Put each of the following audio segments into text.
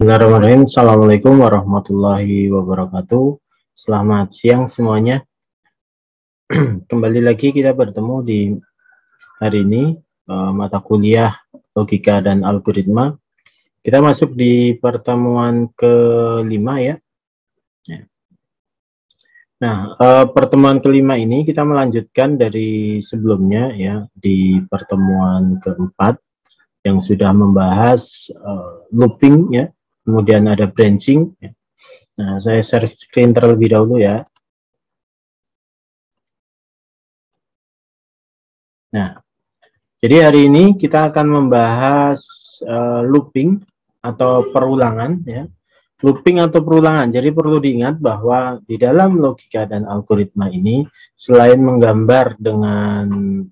Bismillahirrahmanirrahim. Assalamualaikum warahmatullahi wabarakatuh. Selamat siang semuanya. Kembali lagi kita bertemu di hari ini mata kuliah logika dan algoritma. Kita masuk di pertemuan kelima ya. Nah, pertemuan kelima ini kita melanjutkan dari sebelumnya ya, di pertemuan keempat yang sudah membahas looping ya. Kemudian ada branching. Nah, saya share screen terlebih dahulu ya. Nah, jadi hari ini kita akan membahas looping atau perulangan ya. Looping atau perulangan. Jadi perlu diingat bahwa di dalam logika dan algoritma ini selain menggambar dengan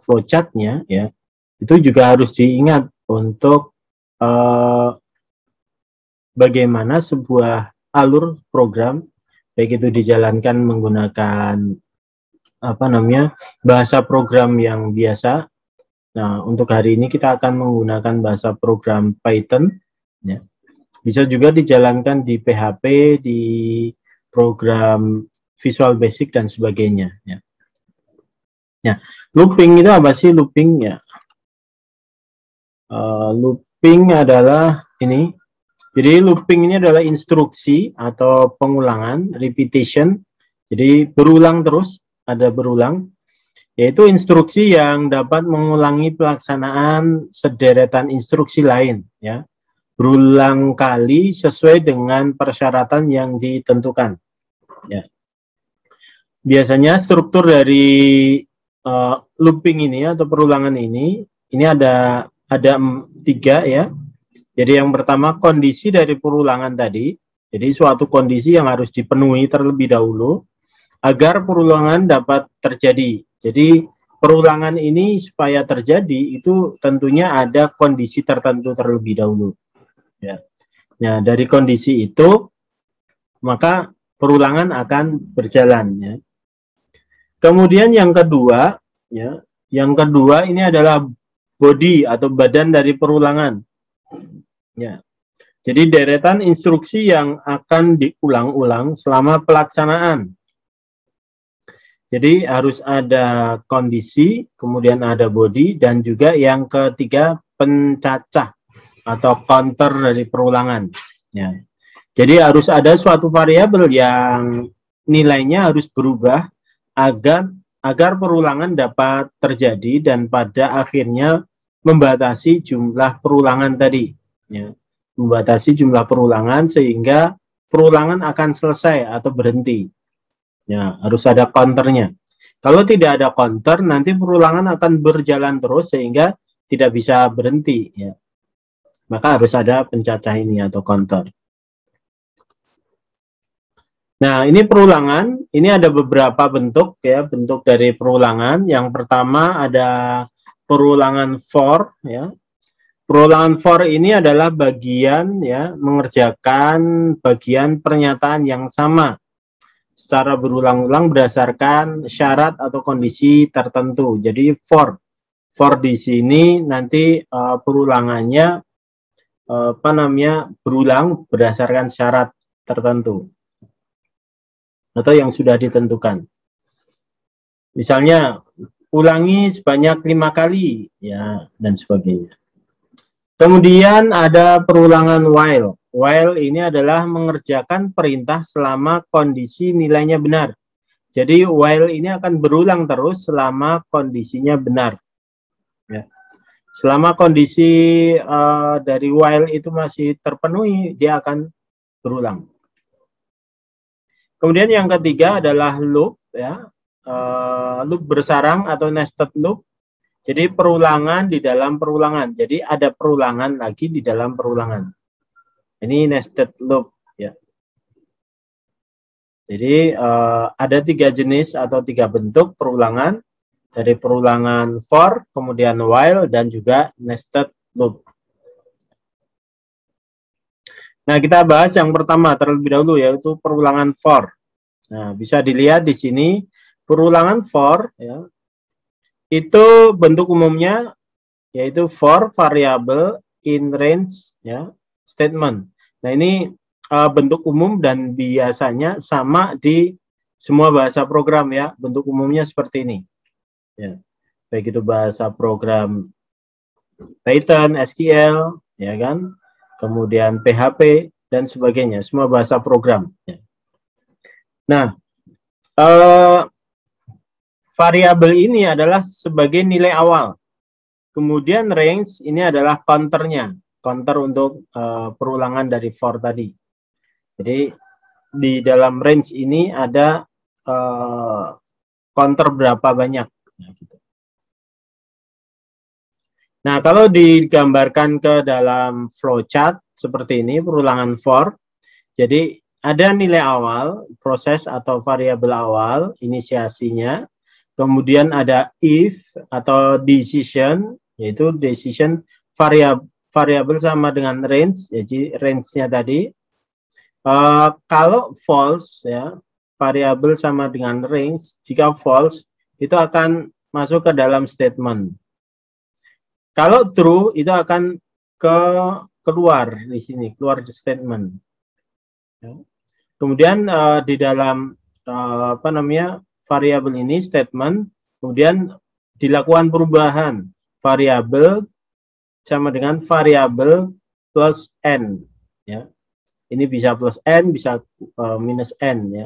flowchart-nya ya, itu juga harus diingat untuk bagaimana sebuah alur program baik itu dijalankan menggunakan bahasa program yang biasa. Nah, untuk hari ini kita akan menggunakan bahasa program Python ya. Bisa juga dijalankan di PHP, di program Visual Basic dan sebagainya ya. Nah, looping itu apa sih looping ya? Looping adalah ini. Jadi looping ini adalah instruksi atau pengulangan, repetition. Jadi berulang terus, ada berulang, yaitu instruksi yang dapat mengulangi pelaksanaan sederetan instruksi lain, ya, berulang kali sesuai dengan persyaratan yang ditentukan. Ya. Biasanya struktur dari looping ini atau perulangan ini ada tiga ya. Jadi yang pertama kondisi dari perulangan tadi, jadi suatu kondisi yang harus dipenuhi terlebih dahulu agar perulangan dapat terjadi. Jadi perulangan ini supaya terjadi itu tentunya ada kondisi tertentu terlebih dahulu. Ya. Nah, dari kondisi itu maka perulangan akan berjalan. Ya. Kemudian yang kedua, ya, ini adalah body atau badan dari perulangan. Ya. Jadi deretan instruksi yang akan diulang-ulang selama pelaksanaan. Jadi harus ada kondisi, kemudian ada body, dan juga yang ketiga pencacah atau counter dari perulangan. Ya. Jadi harus ada suatu variabel yang nilainya harus berubah agar perulangan dapat terjadi dan pada akhirnya membatasi jumlah perulangan tadi. Ya, membatasi jumlah perulangan sehingga perulangan akan selesai atau berhenti. Ya, harus ada counternya. Kalau tidak ada counter, nanti perulangan akan berjalan terus sehingga tidak bisa berhenti. Ya. Maka harus ada pencacah ini atau counter. Nah, ini perulangan. Ini ada beberapa bentuk ya, bentuk dari perulangan. Yang pertama ada perulangan for ya. Perulangan for ini adalah bagian ya, mengerjakan bagian pernyataan yang sama secara berulang-ulang berdasarkan syarat atau kondisi tertentu. Jadi for di sini nanti perulangannya berulang berdasarkan syarat tertentu atau yang sudah ditentukan. Misalnya ulangi sebanyak 5 kali ya dan sebagainya. Kemudian ada perulangan while. While ini adalah mengerjakan perintah selama kondisi nilainya benar. Jadi while ini akan berulang terus selama kondisinya benar. Ya. Selama kondisi dari while itu masih terpenuhi, dia akan berulang. Kemudian yang ketiga adalah loop, ya, loop bersarang atau nested loop. Jadi perulangan di dalam perulangan. Jadi ada perulangan lagi di dalam perulangan. Ini nested loop. Ya. Jadi ada 3 jenis atau 3 bentuk perulangan. Dari perulangan for, kemudian while, dan juga nested loop. Nah, kita bahas yang pertama terlebih dahulu, yaitu perulangan for. Nah, bisa dilihat di sini perulangan for ya, itu bentuk umumnya yaitu for variable in range ya, statement. Nah, ini bentuk umum dan biasanya sama di semua bahasa program ya. Bentuk umumnya seperti ini. Ya. Baik itu bahasa program Python, SQL, ya kan? Kemudian PHP dan sebagainya, semua bahasa program. Ya. Nah, variabel ini adalah sebagai nilai awal. Kemudian range ini adalah counternya, counter untuk perulangan dari for tadi. Jadi di dalam range ini ada counter berapa banyak. Nah, kalau digambarkan ke dalam flowchart seperti ini, perulangan for, jadi ada nilai awal, proses atau variabel awal, inisiasinya, kemudian ada if atau decision, yaitu decision variabel sama dengan range, jadi range-nya tadi. Kalau false, ya, variabel sama dengan range, jika false, itu akan masuk ke dalam statement. Kalau true itu akan keluar di sini, keluar di statement. Ya. Kemudian di dalam variabel ini statement, kemudian dilakukan perubahan variabel sama dengan variabel plus n. Ya. Ini bisa plus n, bisa minus n. Ya.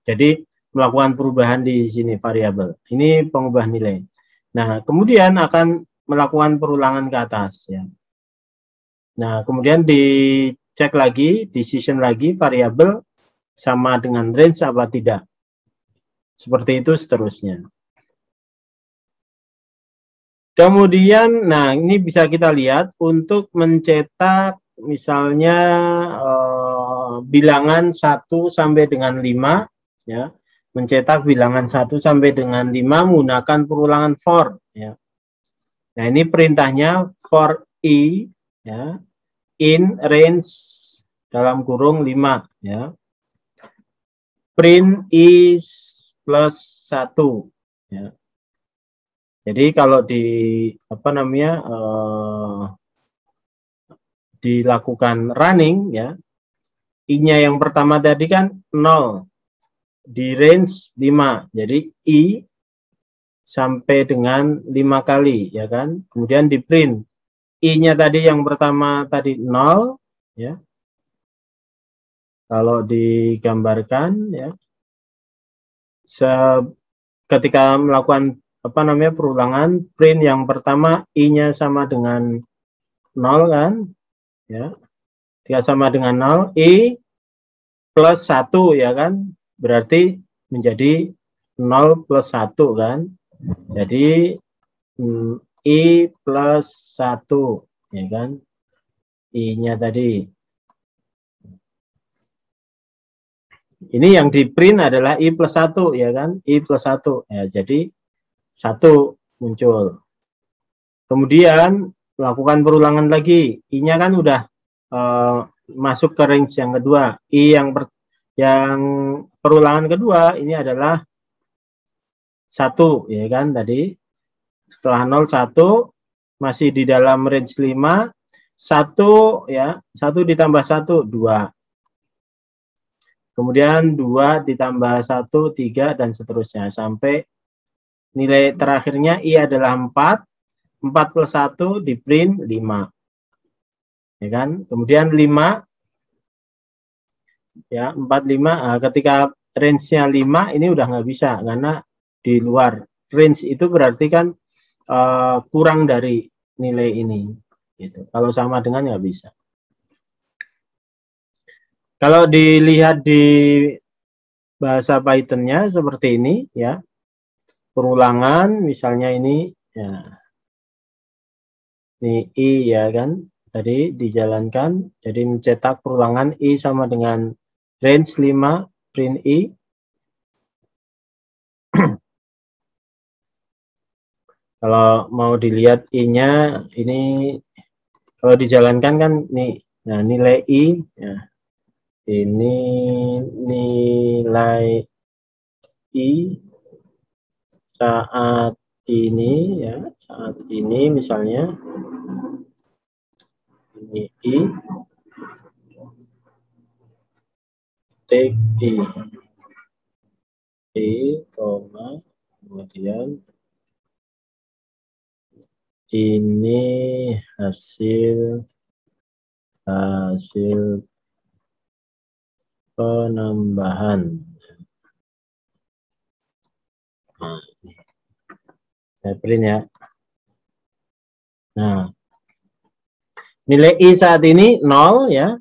Jadi melakukan perubahan di sini variabel. Ini pengubah nilai. Nah, kemudian akan melakukan perulangan ke atas ya. Nah, kemudian dicek lagi, decision lagi variabel sama dengan range apa tidak. Seperti itu seterusnya. Kemudian, nah ini bisa kita lihat untuk mencetak misalnya bilangan 1 sampai dengan 5 ya. Mencetak bilangan 1 sampai dengan 5 menggunakan perulangan for ya. Nah, ini perintahnya for i ya, in range dalam kurung 5 ya. Print i plus 1 ya. Jadi kalau dilakukan running ya, i-nya yang pertama tadi kan 0 di range 5. Jadi i sampai dengan 5 kali ya kan. Kemudian di print i-nya tadi yang pertama tadi 0 ya. Kalau digambarkan ya, ketika melakukan perulangan, print yang pertama i-nya sama dengan 0 kan ya. Ketika sama dengan 0, i plus 1 ya kan, berarti menjadi 0 plus 1 kan. Jadi i plus 1 ya kan, i-nya tadi. Ini yang di print adalah i plus 1 ya kan, i plus 1 ya, jadi 1 muncul. Kemudian lakukan perulangan lagi, i-nya kan udah masuk ke range yang kedua. I yang perulangan kedua ini adalah 1 ya kan tadi. Setelah 0 1 masih di dalam range 5, 1 ya, 1 ditambah 1 2. Kemudian 2 ditambah 1 3 dan seterusnya sampai nilai terakhirnya i adalah 4. 4 plus 1 di print 5. Ya kan? Kemudian 5 ya, 4 5 ketika range-nya 5 ini udah nggak bisa karena di luar range itu berarti kan kurang dari nilai ini gitu. Kalau sama dengan nggak bisa. Kalau dilihat di bahasa Python-nya seperti ini ya, perulangan misalnya ini ya, ini i ya kan, tadi dijalankan, jadi mencetak perulangan i sama dengan range 5 print i. Kalau mau dilihat i-nya ini kalau dijalankan kan nih, nah nilai i ya, ini nilai i saat ini ya, saat ini misalnya Ini I, titik I, koma, kemudian ini hasil penambahan. Nah, saya print ya. Nah, nilai I saat ini 0 ya.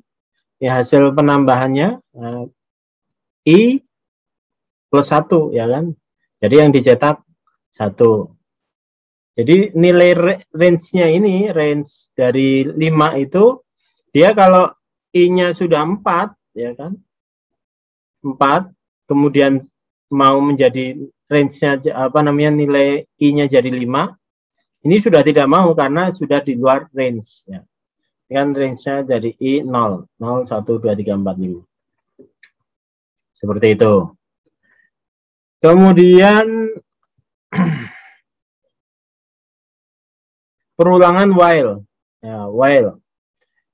Ya, hasil penambahannya I plus 1 ya kan. Jadi yang dicetak 1. Jadi nilai range-nya ini, range dari 5 itu, dia kalau I-nya sudah 4 ya kan. 4, kemudian mau menjadi range-nya apa namanya, nilai I-nya jadi 5. Ini sudah tidak mau karena sudah di luar range ya. Kan range-nya dari I 0, 0, 1, 2, 3, 4, 5. Seperti itu. Kemudian perulangan while. Ya, while.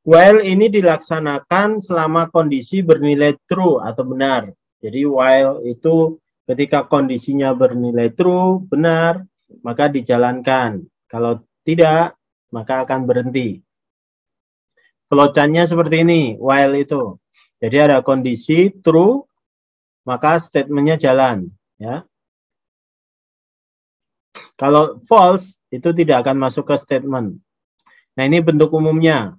While ini dilaksanakan selama kondisi bernilai true atau benar. Jadi while itu ketika kondisinya bernilai true, benar, maka dijalankan. Kalau tidak, maka akan berhenti. Flowchart-nya seperti ini, while itu. Jadi ada kondisi true, maka statementnya jalan. Ya. Kalau false, itu tidak akan masuk ke statement. Nah, ini bentuk umumnya.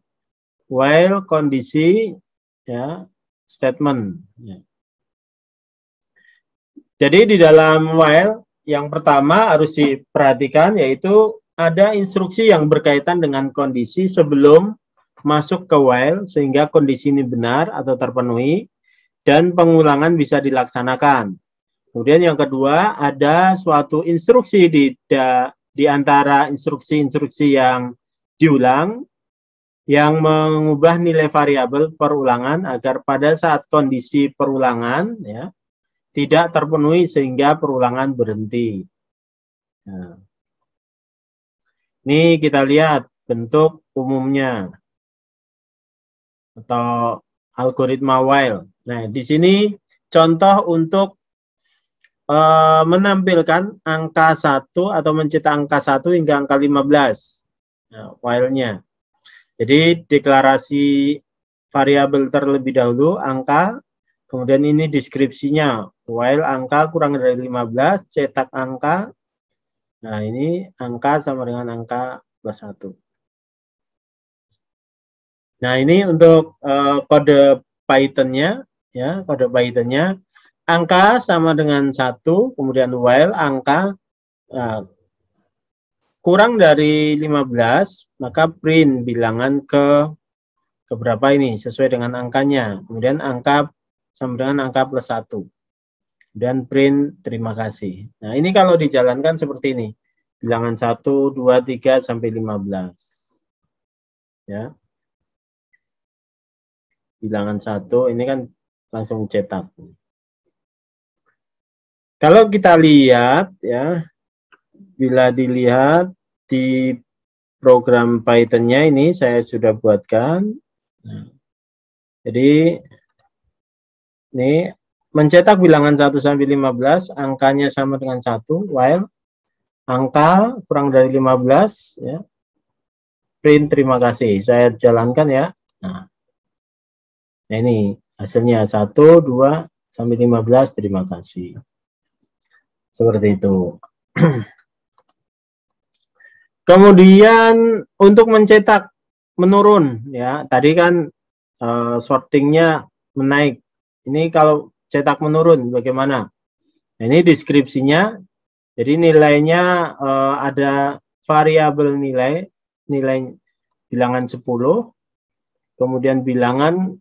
While kondisi, ya, statement. Ya. Jadi di dalam while, yang pertama harus diperhatikan, yaitu ada instruksi yang berkaitan dengan kondisi sebelum masuk ke while sehingga kondisi ini benar atau terpenuhi dan pengulangan bisa dilaksanakan. Kemudian yang kedua, ada suatu instruksi di antara instruksi-instruksi yang diulang yang mengubah nilai variabel perulangan agar pada saat kondisi perulangan ya tidak terpenuhi sehingga perulangan berhenti. Nah, ini kita lihat bentuk umumnya atau algoritma while. Nah, di sini contoh untuk menampilkan angka 1 atau mencetak angka 1 hingga angka 15. Nah, while-nya. Jadi deklarasi variabel terlebih dahulu, angka, kemudian ini deskripsinya. While angka kurang dari 15, cetak angka. Nah, ini angka sama dengan angka plus 1. Nah, ini untuk kode Python-nya, ya, kode Python-nya, angka sama dengan 1, kemudian while angka kurang dari 15, maka print bilangan ke berapa ini, sesuai dengan angkanya. Kemudian angka sama dengan angka plus 1. Dan print terima kasih. Nah, ini kalau dijalankan seperti ini. Bilangan 1, 2, 3, sampai 15. Ya. Bilangan 1 ini kan langsung cetak. Kalau kita lihat ya, bila dilihat di program Python-nya ini saya sudah buatkan. Nah, jadi ini mencetak bilangan 1 sampai 15, angkanya sama dengan 1, while angka kurang dari 15 ya. Print terima kasih. Saya jalankan ya. Nah, ini hasilnya 1, 2, sampai 15, terima kasih. Seperti itu. Kemudian untuk mencetak menurun ya. Tadi kan sortingnya menaik. Ini kalau cetak menurun bagaimana? Nah, ini deskripsinya. Jadi nilainya ada variabel nilai bilangan 10. Kemudian bilangan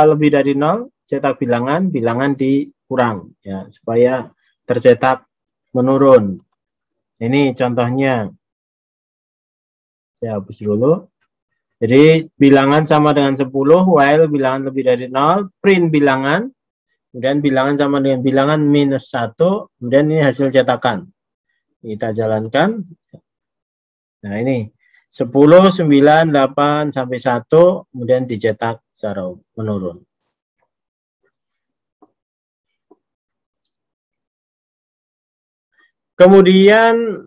lebih dari 0, cetak bilangan dikurang ya supaya tercetak menurun. Ini contohnya. Saya hapus dulu. Jadi bilangan sama dengan 10, while bilangan lebih dari 0, print bilangan, kemudian bilangan sama dengan bilangan minus 1, kemudian ini hasil cetakan. Kita jalankan. Nah, ini 10, 9, 8, sampai 1, kemudian dicetak secara menurun. Kemudian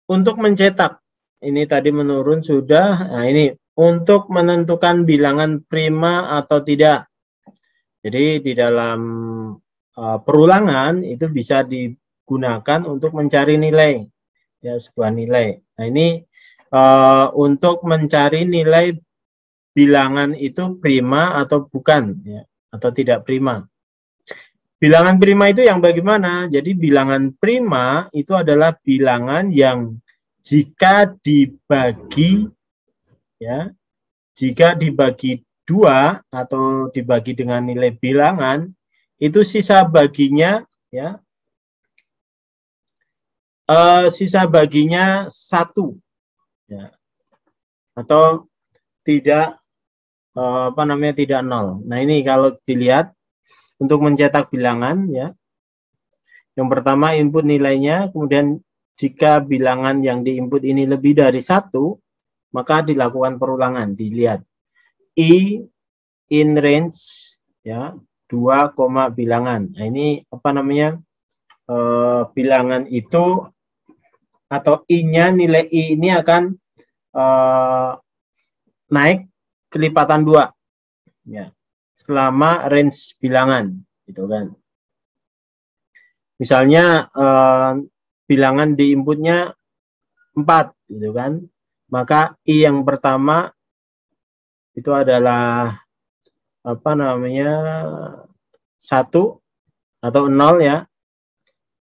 untuk mencetak, ini tadi menurun sudah. Nah, ini untuk menentukan bilangan prima atau tidak. Jadi di dalam perulangan itu bisa digunakan untuk mencari nilai, ya, sebuah nilai. Nah, ini untuk mencari nilai bilangan itu prima atau bukan, ya, atau tidak prima. Bilangan prima itu yang bagaimana? Jadi bilangan prima itu adalah bilangan yang jika dibagi, ya, jika dibagi 2 atau dibagi dengan nilai bilangan, itu sisa baginya, ya, sisa baginya 1, ya, atau tidak tidak 0. Nah, ini kalau dilihat untuk mencetak bilangan, ya, yang pertama input nilainya, kemudian jika bilangan yang diinput ini lebih dari 1, maka dilakukan perulangan. Dilihat I in range, ya, 2, bilangan. Nah, ini apa namanya, bilangan itu atau I-nya, nilai I ini akan naik kelipatan 2, ya, selama range bilangan, gitu kan. Misalnya bilangan di inputnya 4, gitu kan, maka I yang pertama itu adalah apa namanya 1 atau 0, ya,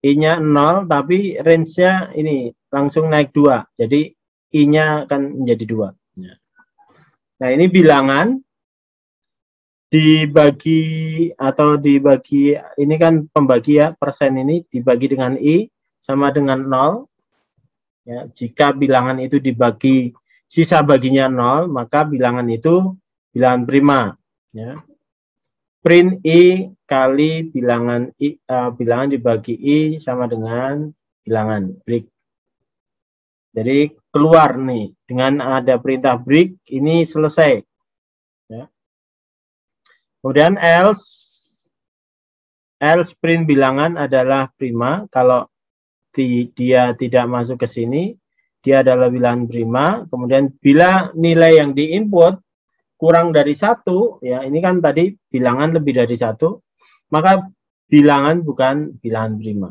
I-nya 0, tapi range-nya ini langsung naik 2, jadi I-nya akan menjadi 2. Nah, ini bilangan dibagi atau dibagi, ini kan pembagi, ya, persen ini dibagi dengan I sama dengan 0, ya. Jika bilangan itu dibagi sisa baginya 0, maka bilangan itu bilangan prima, ya. Print I kali bilangan I, bilangan dibagi I sama dengan bilangan break. Jadi keluar nih dengan ada perintah break, ini selesai, ya. Kemudian else print bilangan adalah prima. Kalau dia tidak masuk ke sini, dia adalah bilangan prima. Kemudian bila nilai yang diinput kurang dari 1, ya, ini kan tadi bilangan lebih dari 1, maka bilangan bukan bilangan prima.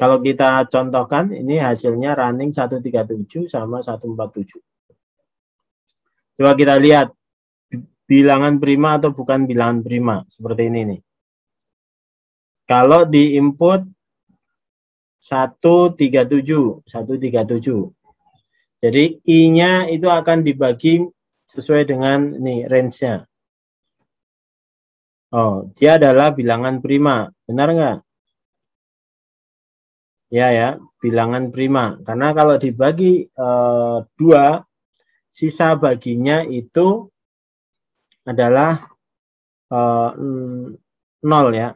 Kalau kita contohkan, ini hasilnya running 137 sama 147. Coba kita lihat bilangan prima atau bukan bilangan prima, seperti ini nih. Kalau di input 137, jadi I-nya itu akan dibagi sesuai dengan nih range-nya. Oh, dia adalah bilangan prima, benar nggak? Ya, bilangan prima. Karena kalau dibagi 2, sisa baginya itu adalah 0, ya.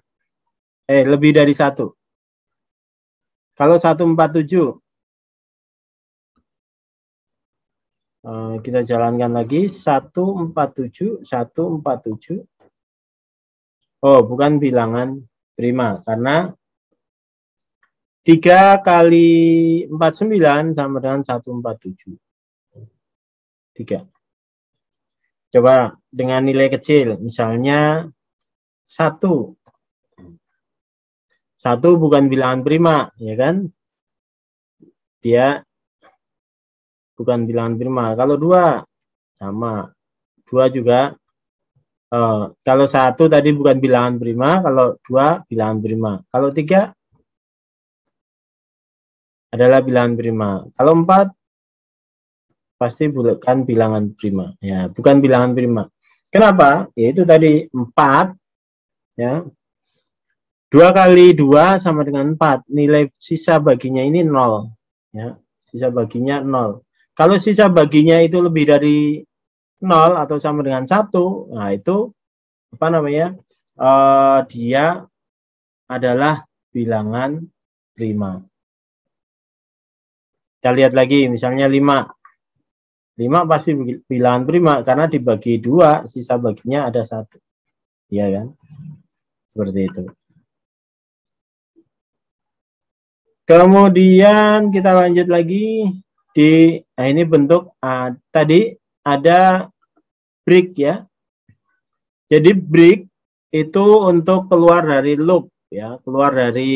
Lebih dari 1. Kalau 147, kita jalankan lagi, 147. Oh, bukan bilangan prima, karena 3 kali 49 sama dengan 147. 3. Coba dengan nilai kecil, misalnya 1. 1 bukan bilangan prima, ya kan? Dia bukan bilangan prima. Kalau 2, sama. 2 juga. Kalau 1 tadi bukan bilangan prima, kalau 2 bilangan prima. Kalau 3 adalah bilangan prima. Kalau 4 pasti bukan bilangan prima, ya, bukan bilangan prima. Kenapa? Yaitu tadi 4, ya. 2 kali 2 sama dengan 4. Nilai sisa baginya ini 0, ya. Sisa baginya 0. Kalau sisa baginya itu lebih dari 0 atau sama dengan 1, nah itu apa namanya? Dia adalah bilangan prima. Kita lihat lagi, misalnya 5. 5 pasti bilangan prima, karena dibagi 2, sisa baginya ada 1. Iya kan? Seperti itu. Kemudian kita lanjut lagi. Nah ini bentuk, tadi ada break ya. Jadi break itu untuk keluar dari loop ya, keluar dari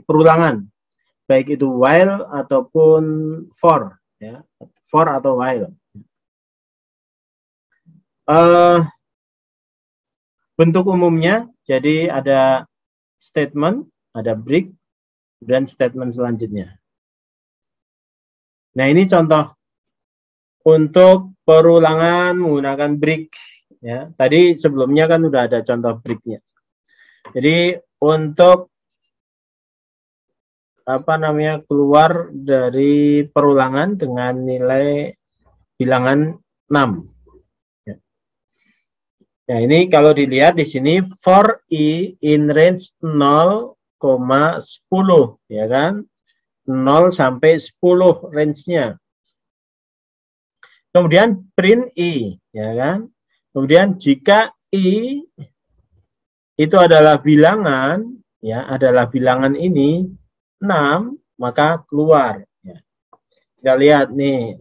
perulangan, baik itu while ataupun for ya, for atau while. Bentuk umumnya jadi ada statement, ada break, dan statement selanjutnya. Nah ini contoh untuk perulangan menggunakan break ya. Tadi sebelumnya kan udah ada contoh breaknya. Jadi untuk keluar dari perulangan dengan nilai bilangan 6. Ya. Nah ini kalau dilihat di sini for i in range 0,10 ya kan, 0 sampai 10 range-nya. Kemudian print i ya kan. Kemudian jika i itu adalah bilangan ya, adalah bilangan ini 6, maka keluar ya. Kita lihat nih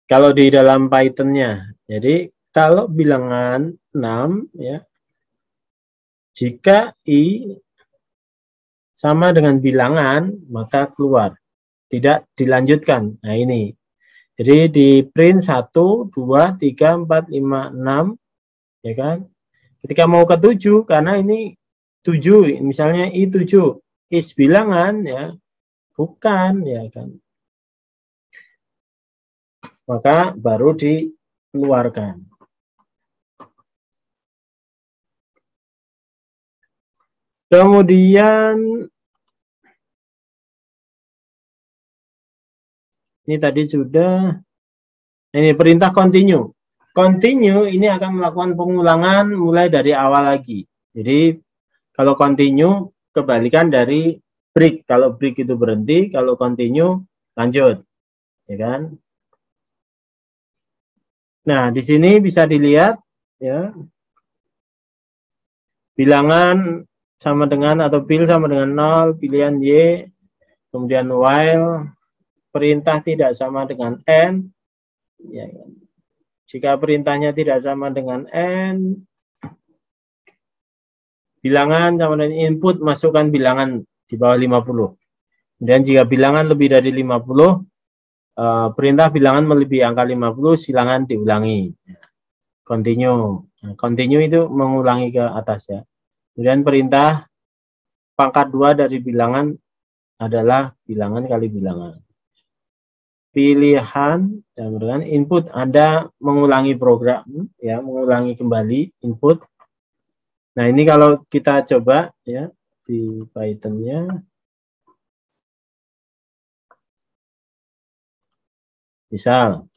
kalau di dalam Python-nya. Jadi kalau bilangan 6 ya, jika i sama dengan bilangan maka keluar, tidak dilanjutkan. Nah ini. Jadi di print 1, 2, 3, 4, 5, 6 ya kan. Ketika mau ke 7, karena ini 7, misalnya i7 is bilangan ya, bukan ya kan. Maka baru dikeluarkan. Kemudian ini tadi sudah, ini perintah continue. Continue ini akan melakukan pengulangan mulai dari awal lagi. Jadi kalau continue kebalikan dari break. Kalau break itu berhenti, kalau continue lanjut, ya kan? Nah di sini bisa dilihat ya, bilangan sama dengan atau pil sama dengan 0, pilihan Y, kemudian while, perintah tidak sama dengan N, ya, jika perintahnya tidak sama dengan N, bilangan sama dengan input, masukkan bilangan di bawah 50. Kemudian jika bilangan lebih dari 50, perintah bilangan melebihi angka 50, silakan diulangi. Continue. Nah, continue itu mengulangi ke atas ya. Kemudian perintah pangkat 2 dari bilangan adalah bilangan kali bilangan. Pilihan dan dengan input Anda mengulangi program ya, mengulangi kembali input. Nah, ini kalau kita coba ya di Python-nya, misal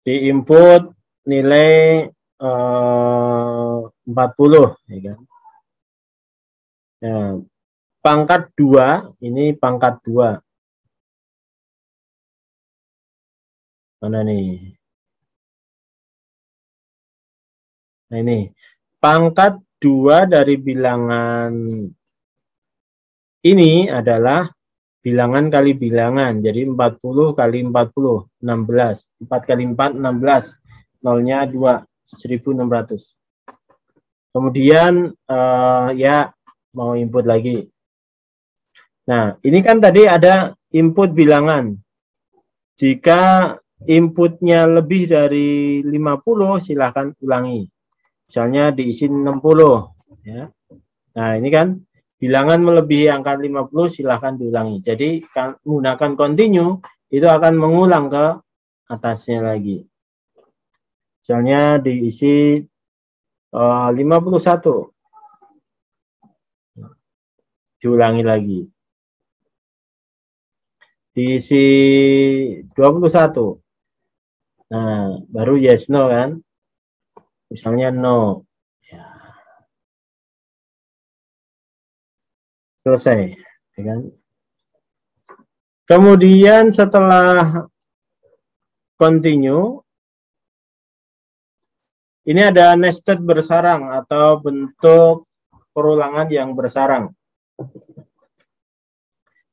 di input nilai 40 ya kan. Nah, pangkat 2 ini pangkat 2. Mana nih? Nah, ini pangkat 2 dari bilangan ini adalah bilangan kali bilangan. Jadi 40 kali 40, 16. 4 kali 4, 16. Nolnya 2, 1600. Kemudian ya mau input lagi. Nah, ini kan tadi ada input bilangan. Jika inputnya lebih dari 50, silahkan ulangi. Misalnya diisi 60. Ya. Nah, ini kan bilangan melebihi angka 50, silahkan diulangi. Jadi, menggunakan continue, itu akan mengulang ke atasnya lagi. Misalnya diisi 51. Diulangi lagi. Diisi 21. Nah, baru yes, no kan. Misalnya no. Ya. Selesai, ya kan? Kemudian setelah continue, ini ada nested bersarang atau bentuk perulangan yang bersarang.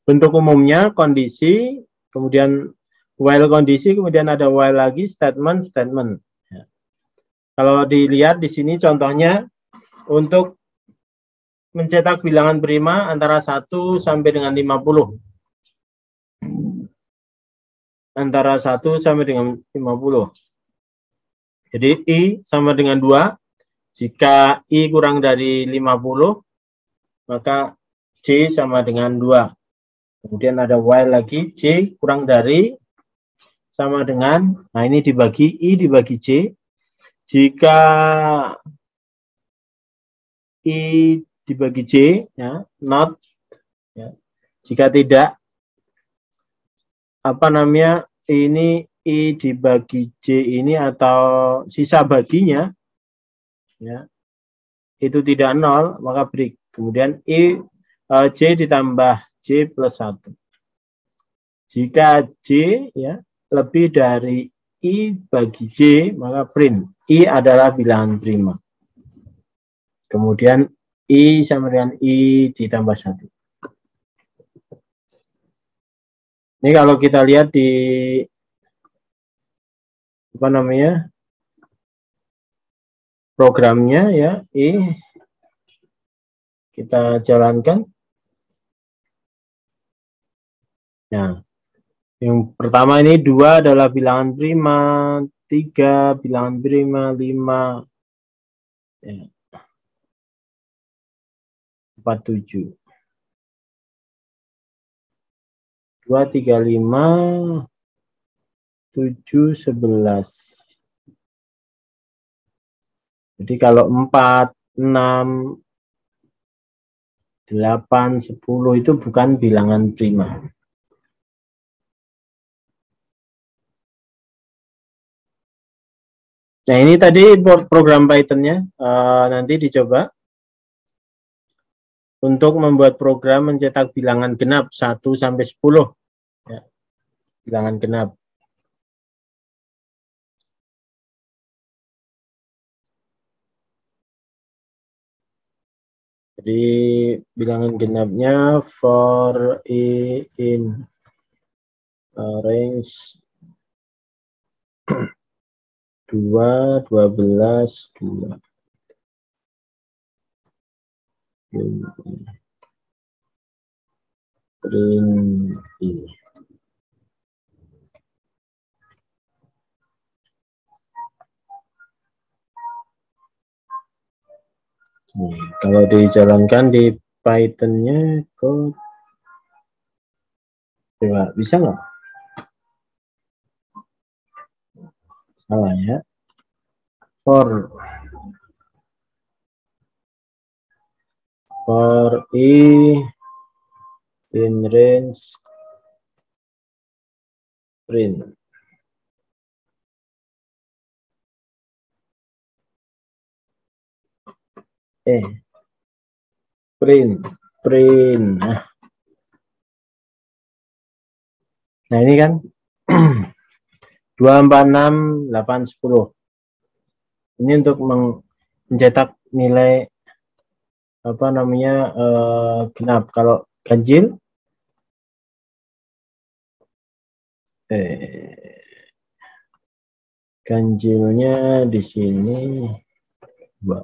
Bentuk umumnya kondisi, kemudian while kondisi, kemudian ada while lagi, statement. Ya. Kalau dilihat di sini contohnya untuk mencetak bilangan prima antara 1 sampai dengan 50. Antara 1 sampai dengan 50. Jadi I sama dengan 2. Jika I kurang dari 50, maka C sama dengan 2. Kemudian ada while lagi, C kurang dari sama dengan, nah ini dibagi I dibagi C. Jika I dibagi C, ya, not, ya. Jika tidak, apa namanya, ini I dibagi C ini atau sisa baginya, ya, itu tidak 0, maka break. Kemudian C ditambah C plus 1. Jika C, ya, lebih dari I bagi J, maka print. I adalah bilangan prima. Kemudian I sama dengan I ditambah 1. Ini kalau kita lihat di apa namanya programnya, ya, I kita jalankan. Nah, yang pertama ini 2 adalah bilangan prima, 3 bilangan prima, 5, ya, 47. 2, 3, 5, 7, 11. Jadi kalau 4, 6, 8, 10 itu bukan bilangan prima. Nah, ini tadi program Python-nya, nanti dicoba untuk membuat program mencetak bilangan genap 1 sampai 10. Ya, bilangan genap. Jadi bilangan genapnya for I in range 2, 12, 2. Print I. Kalau dijalankan di Python-nya, kok coba bisa nggak? Salah ya. For I in range print. Print. Nah ini kan 2, 4, 6, 8, 10. Ini untuk mencetak nilai apa namanya genap. Kalau ganjil ganjilnya di sini 2.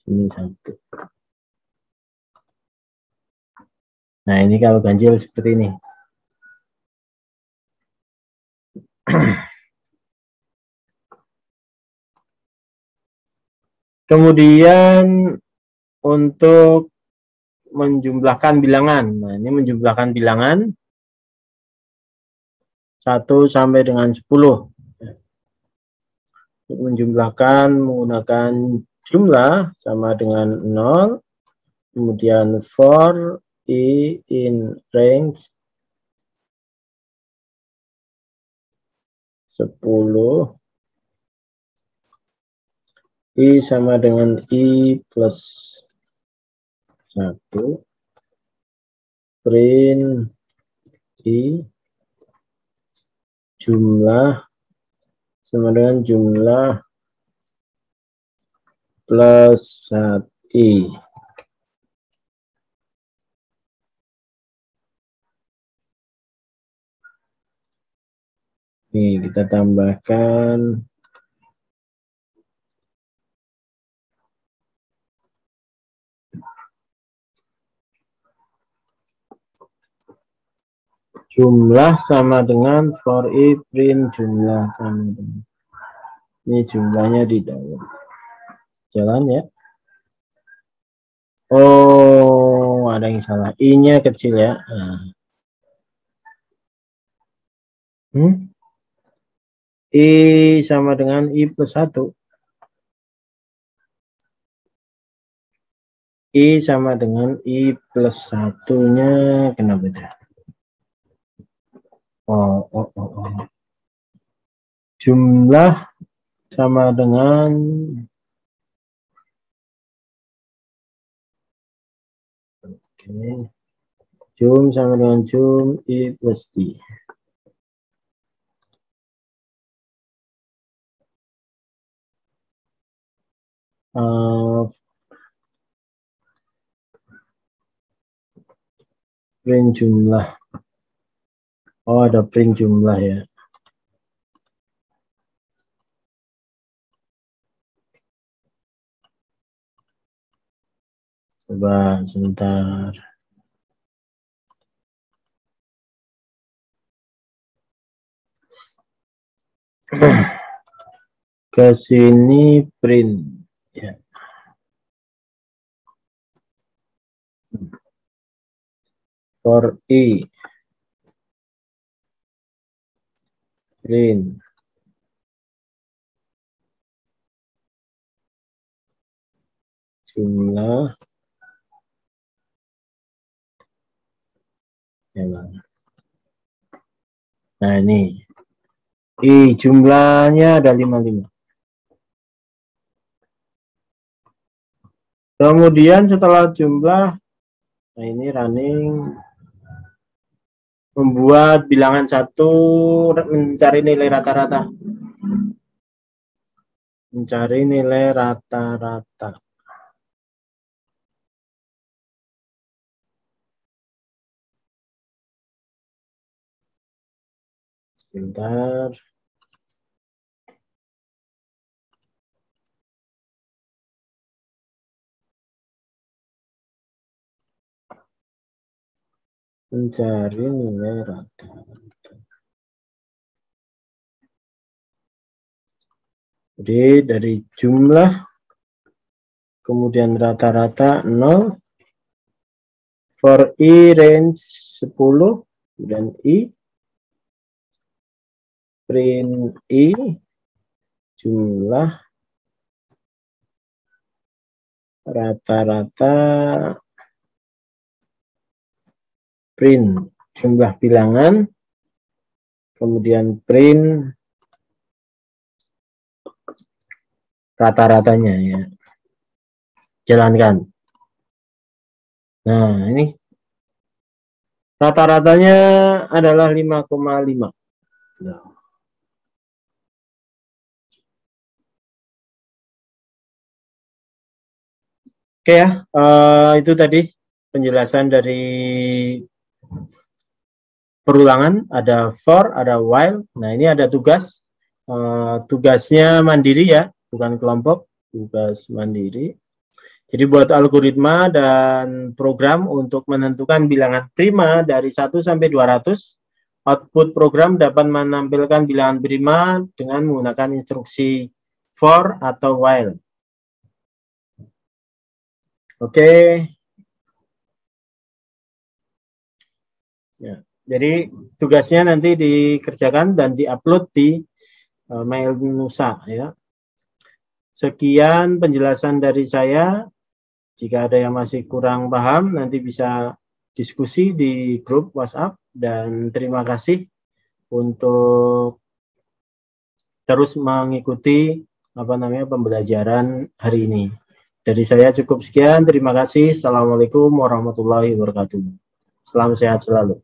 Ini 1. Nah ini kalau ganjil seperti ini. Kemudian untuk menjumlahkan bilangan. Nah ini menjumlahkan bilangan 1 sampai dengan 10. Untuk menjumlahkan menggunakan jumlah sama dengan 0. Kemudian for I in range 10. I sama dengan I plus 1 print I jumlah sama dengan jumlah plus 1i. Nih, kita tambahkan jumlah sama dengan for I print jumlah sama dengan. Ini jumlahnya di dalam. Jalan ya. Oh, ada yang salah. I-nya kecil ya. Nah. I sama dengan I plus 1. I sama dengan I plus 1-nya kenapa itu? Oh. Jumlah sama dengan jum sama dengan jum I plus I. Print jumlah. Oh, ada print jumlah ya. Coba sebentar. Ke sini print ya. For I print jumlah ya. Nah ini I jumlahnya ada 55. Kemudian setelah jumlah, nah ini running membuat bilangan 1 mencari nilai rata-rata. Mencari nilai rata-rata. Sebentar. Mencari nilai rata-rata. Jadi dari jumlah, kemudian rata-rata 0, for I range 10, dan I, print I, jumlah, rata-rata, print jumlah bilangan, kemudian print rata-ratanya ya. Jalankan. Nah, ini rata-ratanya adalah 5,5. Nah. Oke ya, itu tadi penjelasan dari perulangan. Ada for, ada while. Nah, ini ada tugas. Tugasnya mandiri ya, bukan kelompok. Tugas mandiri. Jadi buat algoritma dan program untuk menentukan bilangan prima dari 1 sampai 200, output program dapat menampilkan bilangan prima dengan menggunakan instruksi for atau while. Oke. Ya, jadi tugasnya nanti dikerjakan dan diupload di mail Nusa ya. Sekian penjelasan dari saya. Jika ada yang masih kurang paham, nanti bisa diskusi di grup WhatsApp, dan terima kasih untuk terus mengikuti pembelajaran hari ini. Dari saya cukup sekian. Terima kasih. Assalamualaikum warahmatullahi wabarakatuh. Salam sehat selalu.